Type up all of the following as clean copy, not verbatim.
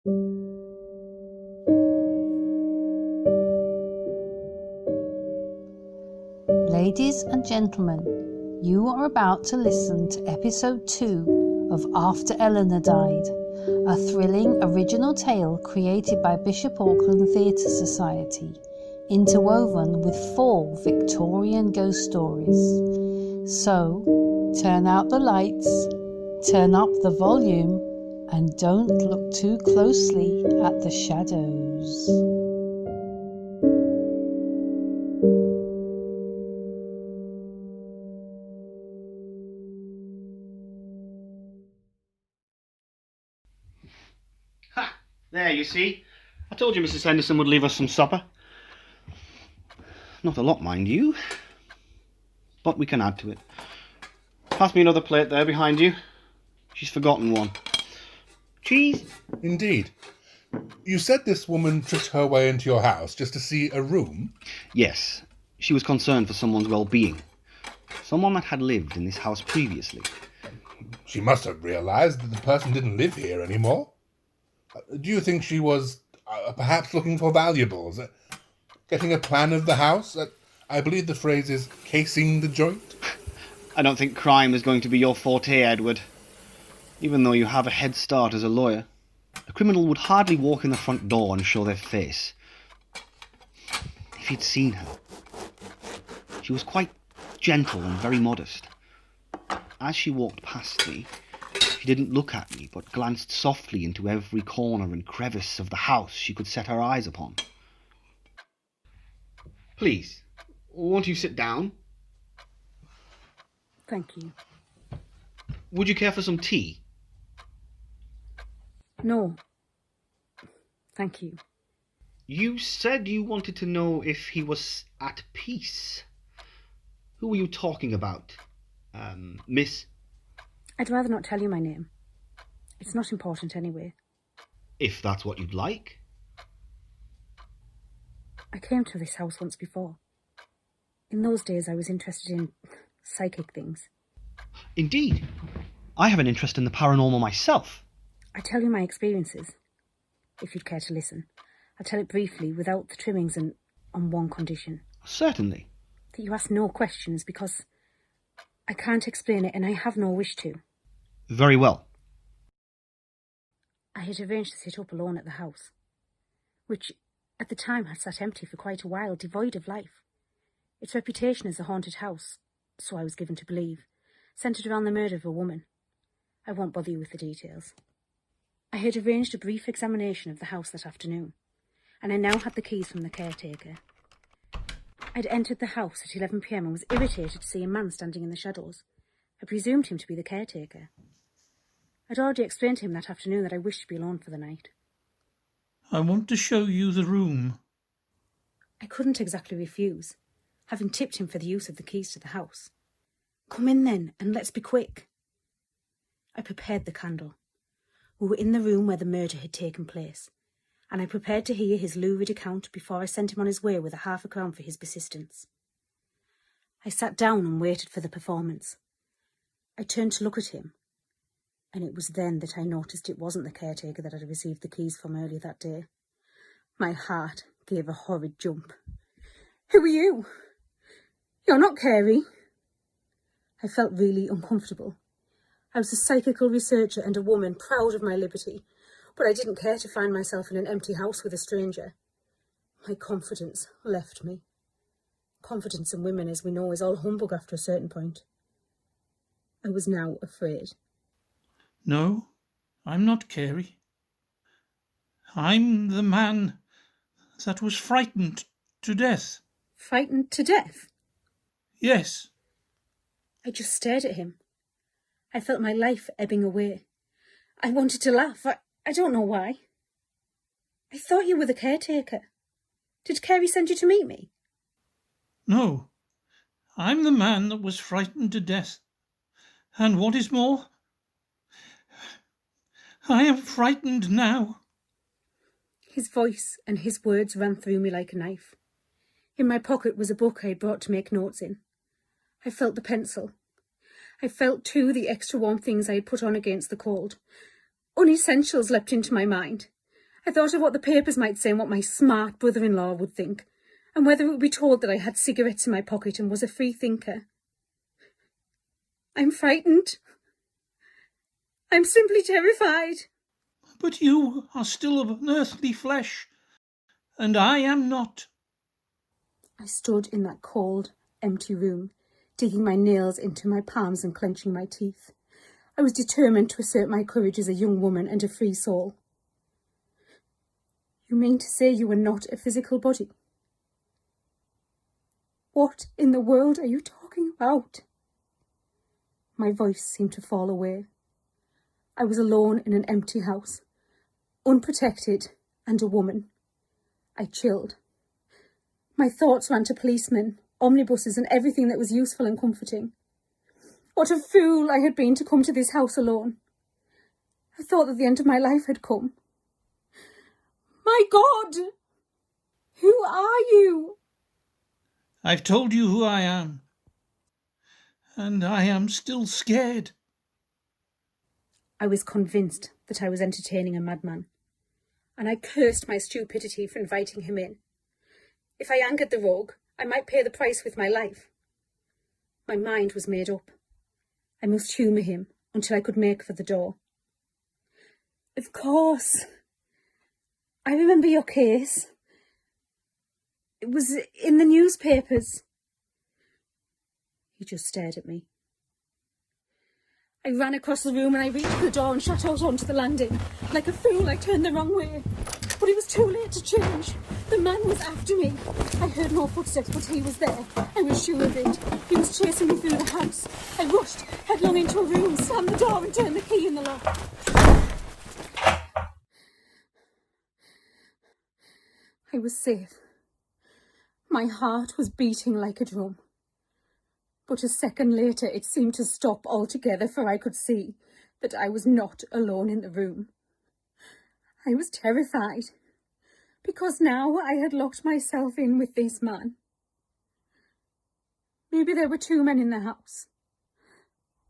Ladies and gentlemen, you are about to listen to episode 2 of After Eleanor Died, a thrilling original tale created by Bishop Auckland Theatre Society, interwoven with 4 Victorian ghost stories. So, turn out the lights, turn up the volume, and don't look too closely at the shadows. Ha! There, you see. I told you Mrs. Henderson would leave us some supper. Not a lot, mind you. But we can add to it. Pass me another plate there behind you. She's forgotten one. Cheese? Indeed. You said this woman tricked her way into your house just to see a room? Yes. She was concerned for someone's well-being. Someone that had lived in this house previously. She must have realized that the person didn't live here anymore. Do you think she was perhaps looking for valuables? Getting a plan of the house? I believe the phrase is casing the joint? I don't think crime is going to be your forte, Edward. Even though you have a head start as a lawyer. A criminal would hardly walk in the front door and show their face. If you'd seen her. She was quite gentle and very modest. As she walked past me, she didn't look at me, but glanced softly into every corner and crevice of the house she could set her eyes upon. Please, won't you sit down? Thank you. Would you care for some tea? No. Thank you. You said you wanted to know if he was at peace. Who were you talking about? Miss? I'd rather not tell you my name. It's not important anyway. If that's what you'd like. I came to this house once before. In those days I was interested in psychic things. Indeed. I have an interest in the paranormal myself. I tell you my experiences, if you'd care to listen. I'll tell it briefly, without the trimmings, and on one condition. Certainly. That you ask no questions, because I can't explain it and I have no wish to. Very well. I had arranged to sit up alone at the house, which at the time had sat empty for quite a while, devoid of life. Its reputation as a haunted house, so I was given to believe, centred around the murder of a woman. I won't bother you with the details. I had arranged a brief examination of the house that afternoon, and I now had the keys from the caretaker. I'd entered the house at 11 p.m. and was irritated to see a man standing in the shadows. I presumed him to be the caretaker. I'd already explained to him that afternoon that I wished to be alone for the night. I want to show you the room. I couldn't exactly refuse, having tipped him for the use of the keys to the house. Come in then, and let's be quick. I prepared the candle. We were in the room where the murder had taken place, and I prepared to hear his lurid account before I sent him on his way with £0.50 for his persistence. I sat down and waited for the performance. I turned to look at him, and it was then that I noticed it wasn't the caretaker that I'd received the keys from earlier that day. My heart gave a horrid jump. "Who are you? You're not Carey." I felt really uncomfortable. I was a psychical researcher and a woman, proud of my liberty, but I didn't care to find myself in an empty house with a stranger. My confidence left me. Confidence in women, as we know, is all humbug after a certain point. I was now afraid. No, I'm not Carey. I'm the man that was frightened to death. Frightened to death? Yes. I just stared at him. I felt my life ebbing away. I wanted to laugh. I don't know why. I thought you were the caretaker. Did Carey send you to meet me? No, I'm the man that was frightened to death. And what is more, I am frightened now. His voice and his words ran through me like a knife. In my pocket was a book I had brought to make notes in. I felt the pencil. I felt, too, the extra warm things I had put on against the cold. Unessentials leapt into my mind. I thought of what the papers might say and what my smart brother-in-law would think, and whether it would be told that I had cigarettes in my pocket and was a free thinker. I'm frightened. I'm simply terrified. But you are still of unearthly flesh, and I am not. I stood in that cold, empty room, digging my nails into my palms and clenching my teeth. I was determined to assert my courage as a young woman and a free soul. You mean to say you were not a physical body? What in the world are you talking about? My voice seemed to fall away. I was alone in an empty house, unprotected and a woman. I chilled. My thoughts ran to policemen, omnibuses and everything that was useful and comforting. What a fool I had been to come to this house alone. I thought that the end of my life had come. My God! Who are you? I've told you who I am, and I am still scared. I was convinced that I was entertaining a madman, and I cursed my stupidity for inviting him in. If I angered the rogue, I might pay the price with my life. My mind was made up. I must humour him until I could make for the door. Of course. I remember your case. It was in the newspapers. He just stared at me. I ran across the room and I reached for the door and shot out onto the landing. Like a fool, I turned the wrong way. But it was too late to change. The man was after me. I heard no footsteps, but he was there. I was sure of it. He was chasing me through the house. I rushed headlong into a room, slammed the door and turned the key in the lock. I was safe. My heart was beating like a drum. But a second later it seemed to stop altogether, for I could see that I was not alone in the room. I was terrified, because now I had locked myself in with this man. Maybe there were two men in the house.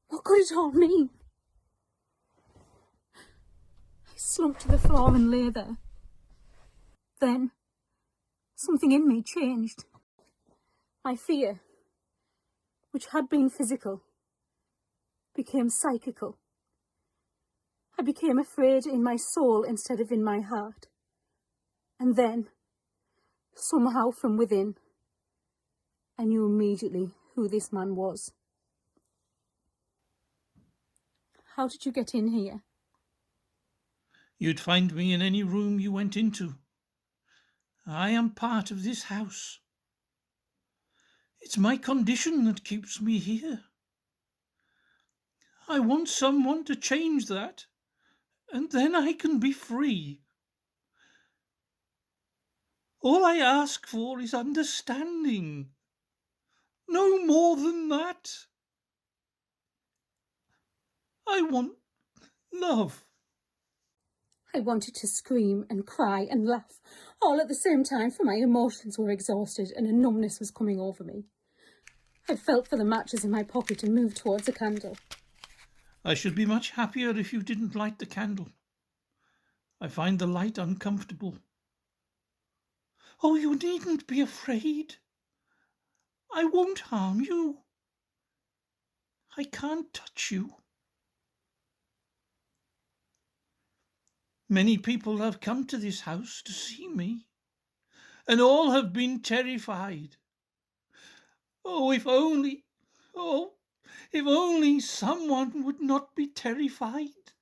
What could it all mean? I slumped to the floor and lay there. Then something in me changed. My fear, which had been physical, became psychical. I became afraid in my soul instead of in my heart. And then, somehow from within, I knew immediately who this man was. How did you get in here? You'd find me in any room you went into. I am part of this house. It's my condition that keeps me here. I want someone to change that, and then I can be free. All I ask for is understanding. No more than that. I want love. I wanted to scream and cry and laugh, all at the same time, for my emotions were exhausted and a numbness was coming over me. I felt for the matches in my pocket and moved towards a candle. I should be much happier if you didn't light the candle. I find the light uncomfortable. Oh, you needn't be afraid. I won't harm you. I can't touch you. Many people have come to this house to see me, and all have been terrified. Oh, if only someone would not be terrified,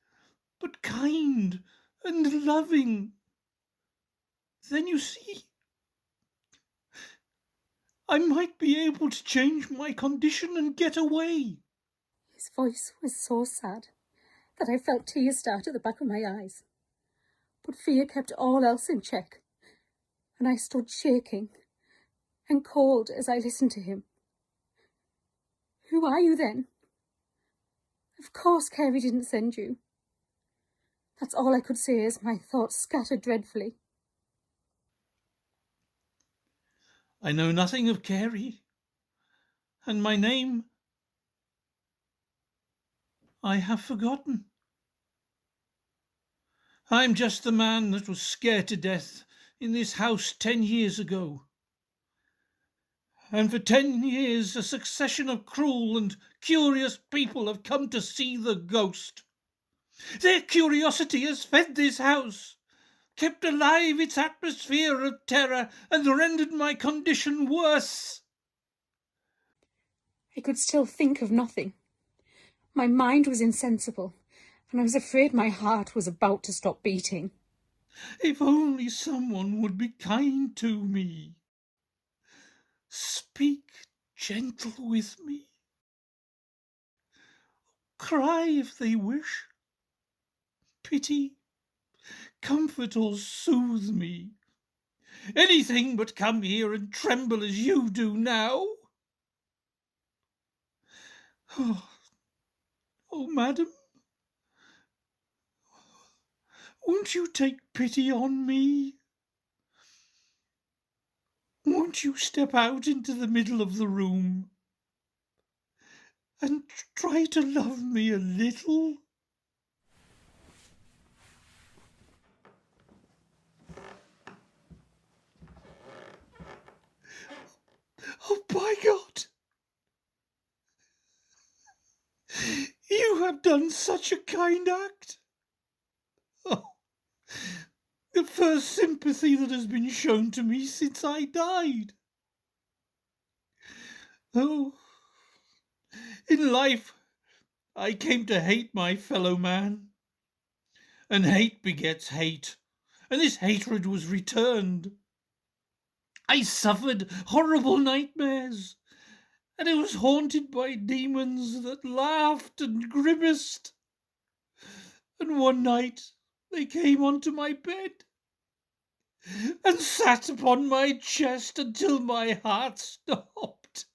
but kind and loving. Then you see, I might be able to change my condition and get away. His voice was so sad that I felt tears start at the back of my eyes. But fear kept all else in check, and I stood shaking and cold as I listened to him. Who are you then? Of course Carey didn't send you. That's all I could say as my thoughts scattered dreadfully. I know nothing of Carey, and my name I have forgotten. I'm just the man that was scared to death in this house 10 years ago. And for 10 years a succession of cruel and curious people have come to see the ghost. Their curiosity has fed this house, kept alive its atmosphere of terror, and rendered my condition worse. I could still think of nothing. My mind was insensible, and I was afraid my heart was about to stop beating. If only someone would be kind to me. Speak gentle with me. Cry if they wish. Pity, comfort or soothe me. Anything but come here and tremble as you do now. Oh, madam, won't you take pity on me? Won't you step out into the middle of the room and try to love me a little? Oh, by God! You have done such a kind act. Oh, the first sympathy that has been shown to me since I died. Oh, in life I came to hate my fellow man, and hate begets hate, and this hatred was returned. I suffered horrible nightmares, and I was haunted by demons that laughed and grimaced. And one night they came onto my bed and sat upon my chest until my heart stopped.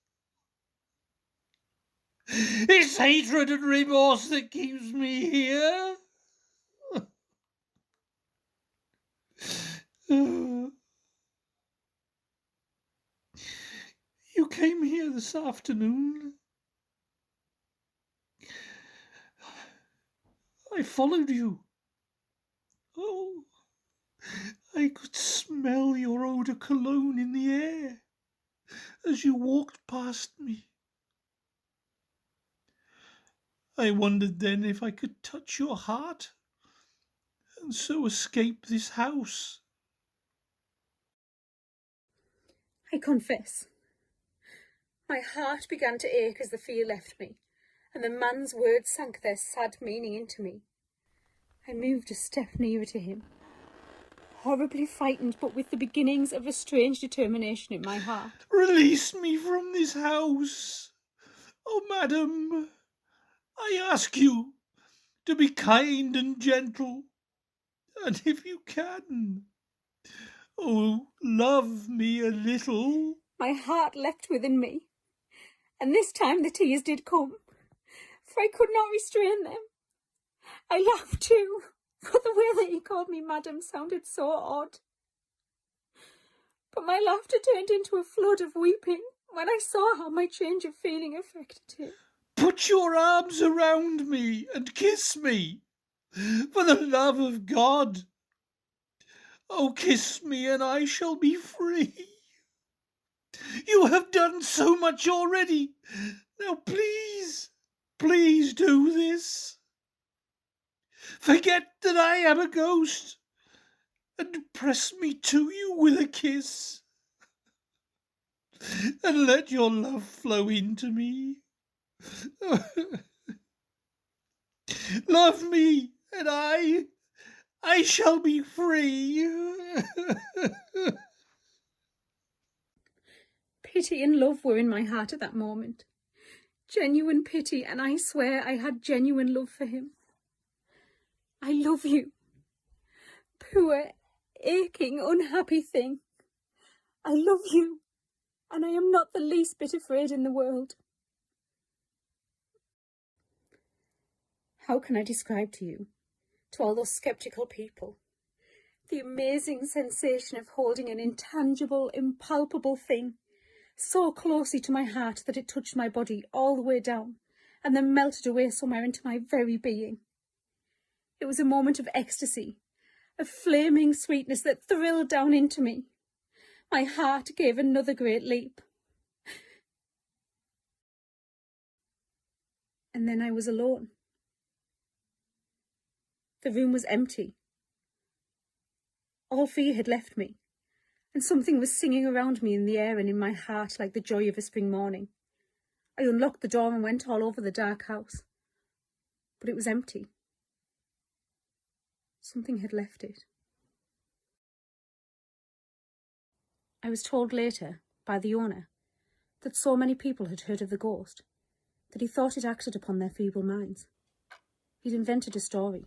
It's hatred and remorse that keeps me here. You came here this afternoon. I followed you. Oh, I could smell your eau de cologne in the air as you walked past me. I wondered then if I could touch your heart and so escape this house. I confess, my heart began to ache as the fear left me, and the man's words sank their sad meaning into me. I moved a step nearer to him, horribly frightened, but with the beginnings of a strange determination in my heart. Release me from this house. Oh, madam, I ask you to be kind and gentle, and if you can, oh, love me a little. My heart leapt within me, and this time the tears did come, for I could not restrain them. I laughed too, for the way that he called me madam sounded so odd. But my laughter turned into a flood of weeping when I saw how my change of feeling affected him. Put your arms around me and kiss me, for the love of God. Oh, kiss me and I shall be free. You have done so much already. Now please, please do this. Forget that I am a ghost and press me to you with a kiss. And let your love flow into me. Love me and I shall be free. Pity and love were in my heart at that moment. Genuine pity, and I swear I had genuine love for him. I love you. Poor, aching, unhappy thing. I love you, and I am not the least bit afraid in the world. How can I describe to you, to all those sceptical people, the amazing sensation of holding an intangible, impalpable thing so closely to my heart that it touched my body all the way down and then melted away somewhere into my very being? It was a moment of ecstasy, a flaming sweetness that thrilled down into me. My heart gave another great leap. And then I was alone. The room was empty. All fear had left me, and something was singing around me in the air and in my heart like the joy of a spring morning. I unlocked the door and went all over the dark house, but it was empty. Something had left it. I was told later, by the owner, that so many people had heard of the ghost, that he thought it acted upon their feeble minds. He'd invented a story.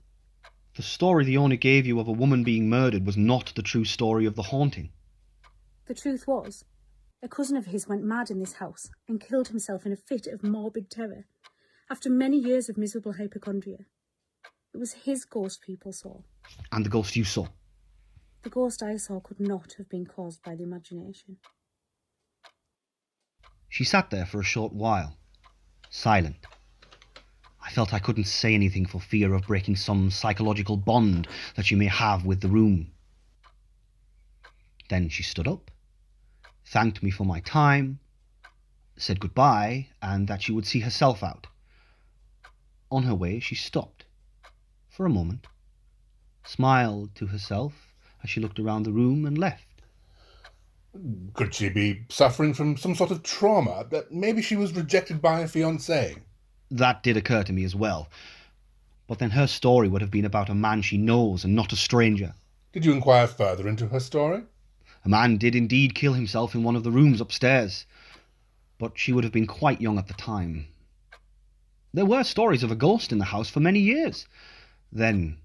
The story the owner gave you of a woman being murdered was not the true story of the haunting. The truth was, a cousin of his went mad in this house and killed himself in a fit of morbid terror, after many years of miserable hypochondria. It was his ghost people saw. And the ghost you saw? The ghost I saw could not have been caused by the imagination. She sat there for a short while, silent. I felt I couldn't say anything for fear of breaking some psychological bond that you may have with the room. Then she stood up, thanked me for my time, said goodbye, and that she would see herself out. On her way, she stopped for a moment, smiled to herself as she looked around the room and left. Could she be suffering from some sort of trauma? That maybe she was rejected by her fiancé? That did occur to me as well. But then her story would have been about a man she knows and not a stranger. Did you inquire further into her story? A man did indeed kill himself in one of the rooms upstairs, but she would have been quite young at the time. There were stories of a ghost in the house for many years. Then,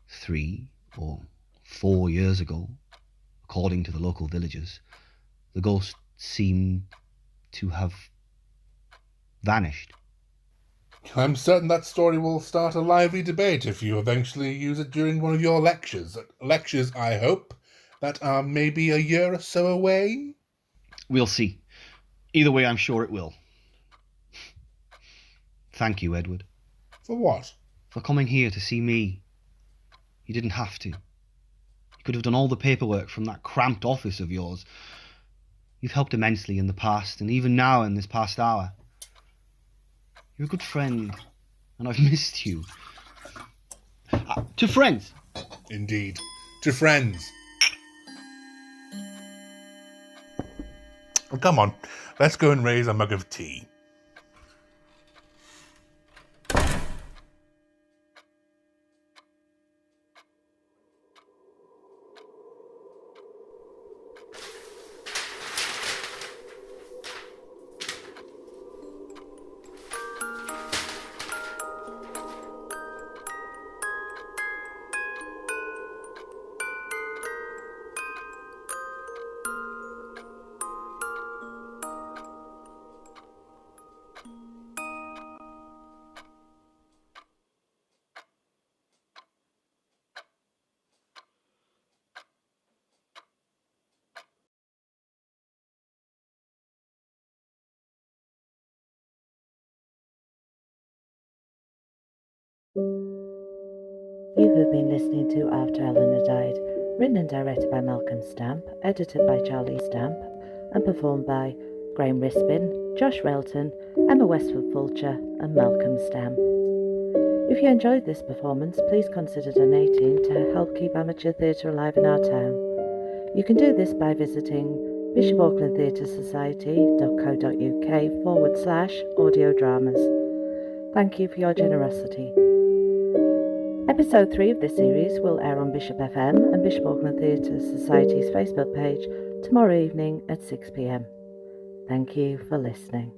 3 or 4 years ago, according to the local villagers, the ghost seemed to have vanished. I'm certain that story will start a lively debate if you eventually use it during one of your lectures. Lectures, I hope, that are maybe a year or so away? We'll see. Either way, I'm sure it will. Thank you, Edward. For what? For coming here to see me. You didn't have to. You could have done all the paperwork from that cramped office of yours. You've helped immensely in the past, and even now in this past hour. You're a good friend, and I've missed you. To friends! Indeed. To friends. Well, come on, let's go and raise a mug of tea. You have been listening to After Eleanor Died, written and directed by Malcolm Stamp, edited by Charley Stamp, and performed by Graham Rispin, Josh Railton, Emma Westwood-Fulcher, and Malcolm Stamp. If you enjoyed this performance, please consider donating to help keep amateur theatre alive in our town. You can do this by visiting bishopaucklandtheatresociety.co.uk/audio dramas. Thank you for your generosity. Episode 3 of this series will air on Bishop FM and Bishop Auckland Theatre Society's Facebook page tomorrow evening at 6 p.m. Thank you for listening.